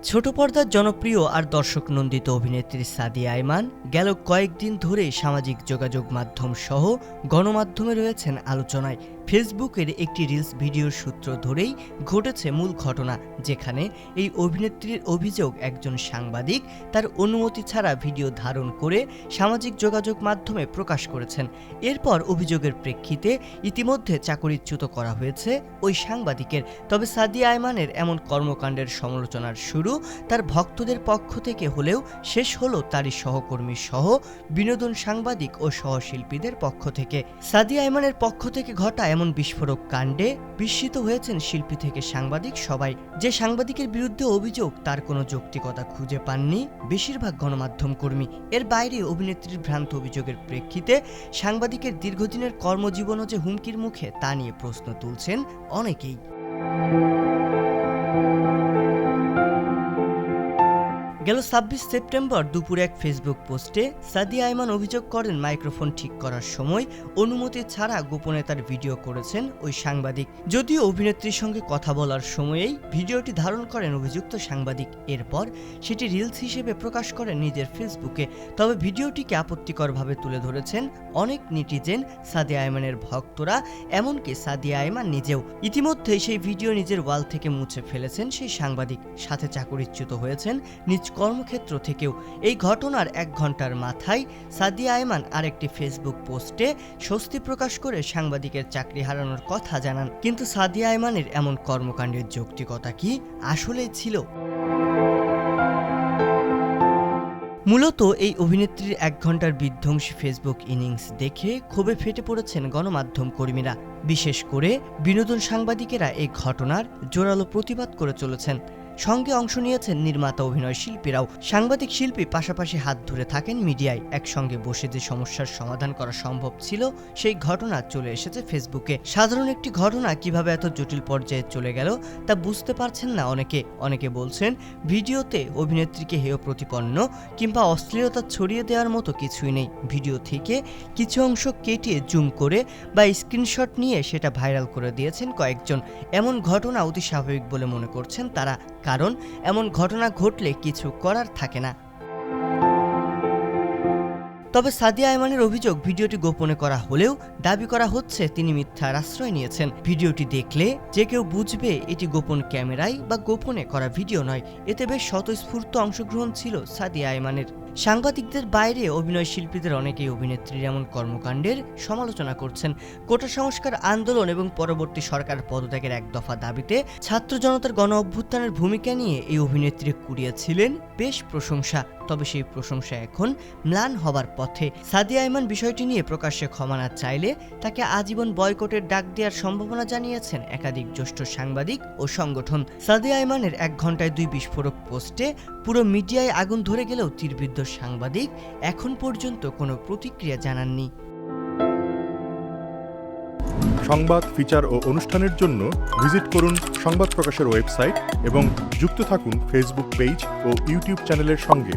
ছোট পর্দার জনপ্রিয় আর দর্শক নন্দিত অভিনেত্রী সাদিয়া আইমান গেল কয়েকদিন ধরে সামাজিক যোগাযোগ মাধ্যম সহ গণমাধ্যমে রয়েছেন আলোচনায়। ফেসবুকের একটি রিলস ভিডিওর সূত্র ধরেই ঘটেছে মূল ঘটনা, যেখানে এই অভিনেত্রীর অভিযোগ একজন সাংবাদিক তার অনুমতি ছাড়া ভিডিও ধারণ করে সামাজিক যোগাযোগ মাধ্যমে প্রকাশ করেছেন। এরপর অভিযোগের প্রেক্ষিতে ইতিমধ্যে চাকরিচ্যুত করা হয়েছে ওই সাংবাদিকের। তবে সাদিয়া আইমানের এমন কর্মকাণ্ডের সমালোচনার শুরু তার ভক্তদের পক্ষ থেকে হলেও শেষ হলো তারই সহকর্মী সহ বিনোদন সাংবাদিক ও সহশিল্পীদের পক্ষ থেকে। সাদিয়া আইমানের পক্ষ থেকে ঘটা এমন বিস্ফোরক কাণ্ডে বিস্মিত হয়েছেন শিল্পী থেকে সাংবাদিক সবাই। যে সাংবাদিকের বিরুদ্ধে অভিযোগ তার কোনো যৌক্তিকতা খুঁজে পাননি বেশিরভাগ গণমাধ্যম কর্মী। এর বাইরে অভিনেত্রীর ভ্রান্ত অভিযোগের প্রেক্ষিতে সাংবাদিকের দীর্ঘদিনের কর্মজীবনও যে হুমকির মুখে তা নিয়ে প্রশ্ন তুলছেন অনেকেই। গেল ২৬ সেপ্টেম্বর দুপুরে এক ফেসবুক পোস্টে সাদিয়া আইমান অভিযোগ করেন মাইক্রোফোন ঠিক করার সময় অনুমতি ছাড়া গোপনে তার ভিডিও করেছেন ওই সাংবাদিক। যদিও অভিনেত্রীর সঙ্গে কথা বলার সময়েই ভিডিওটি ধারণ করেন অভিযুক্ত সাংবাদিক। এরপর সেটি রিলস হিসেবে প্রকাশ করেন নিজের ফেসবুকে। তবে ভিডিওটিকে আপত্তিকরভাবে তুলে ধরেছেন অনেক নেটিজেন, সাদিয়া আইমানের ভক্তরা, এমনকি সাদিয়া আইমান নিজেও। ইতিমধ্যেই সেই ভিডিও নিজের ওয়াল থেকে মুছে ফেলেছেন সেই সাংবাদিক, সাথে চাকরিচ্যুত হয়েছেন নিজ কর্মক্ষেত্র থেকেও। এই ঘটনার ১ ঘন্টার মাথায় সাদিয়া আইমান আরেকটি ফেসবুক পোস্টে স্বস্তি প্রকাশ করে সাংবাদিকের চাকরি হারানোর কথা জানান। কিন্তু সাদিয়া আইমানের এমন কর্মকাণ্ডের যৌক্তিকতা কি আসলেই ছিল? মূলত এই অভিনেত্রীর ১ ঘন্টার বিধ্বংসী ফেসবুক ইনিংস দেখে ক্ষোভে ফেটে পড়েছেন গণমাধ্যম কর্মীরা। বিশেষ করে বিনোদন সাংবাদিকেরা এই ঘটনার জোরালো প্রতিবাদ করে চলেছেন। সঙ্গে অংশ নিয়েছেন নির্মাতা, অভিনয় শিল্পীরাও। সাংবাদিক শিল্পী পাশাপাশি হাত ধরে থাকেন মিডিয়ায়। একসঙ্গে বসে যে সমস্যার সমাধান করা সম্ভব ছিল সেই ঘটনা চলে এসেছে ফেসবুকে। সাধারণ একটি ঘটনা কিভাবে এত জটিল পর্যায়ে চলে গেল তা বুঝতে পারছেন না অনেকে বলছেন ভিডিওতে অভিনেত্রীকে হেয় প্রতিপন্ন কিংবা অশ্লীলতা ছড়িয়ে দেওয়ার মতো কিছুই নেই। ভিডিও থেকে কিছু অংশ কেটে জুম করে বা স্ক্রিনশট নিয়ে সেটা ভাইরাল করে দিয়েছেন কয়েকজন। এমন ঘটনা অতি স্বাভাবিক বলে মনে করছেন তারা, কারণ এমন ঘটনা ঘটলে কিছু করার থাকে না। তবে সাদিয়া আইমানের অভিযোগ ভিডিওটি গোপনে করা হলেও দাবি করা হচ্ছে তিনি মিথ্যার আশ্রয় নিয়েছেন। ভিডিওটি দেখলে যে কেউ বুঝবে এটি গোপন ক্যামেরায় বা গোপনে করা ভিডিও নয়। এতে বেশ স্বতঃস্ফূর্ত অংশগ্রহণ ছিল সাদিয়া আইমানের। সাংবাদিকদের বাইরে অভিনয় শিল্পীদের অনেকেই অভিনেত্রীর এমন কর্মকাণ্ডের সমালোচনা করছেন। কোটা সংস্কার আন্দোলন এবং পরবর্তী সরকার পদত্যাগের ১ দফা দাবিতে ছাত্র জনতার গণ অভ্যুত্থানের ভূমিকা নিয়ে এই অভিনেত্রী কুড়িয়েছিলেন বেশ প্রশংসা। তবে সেই প্রশংসা এখন ম্লান হবার পথে। সাদিয়া আইমান বিষয়টি নিয়ে প্রকাশ্যে ক্ষমা না চাইলে তাকে আজীবন বয়কটের ডাক দেওয়ার সম্ভাবনা জানিয়েছেন একাধিক জ্যেষ্ঠ সাংবাদিক ও সংগঠন। সাদিয়া আইমানের ১ ঘন্টায় ২ বিস্ফোরক পোস্টে পুরো মিডিয়ায় আগুন ধরে গেলেও তীরবিদ্ধ সাংবাদিক এখন পর্যন্ত কোনো প্রতিক্রিয়া জানাননি। সংবাদ, ফিচার ও অনুষ্ঠানের জন্য ভিজিট করুন সংবাদ প্রকাশের ওয়েবসাইট এবং যুক্ত থাকুন ফেসবুক পেজ ও ইউটিউব চ্যানেলের সঙ্গে।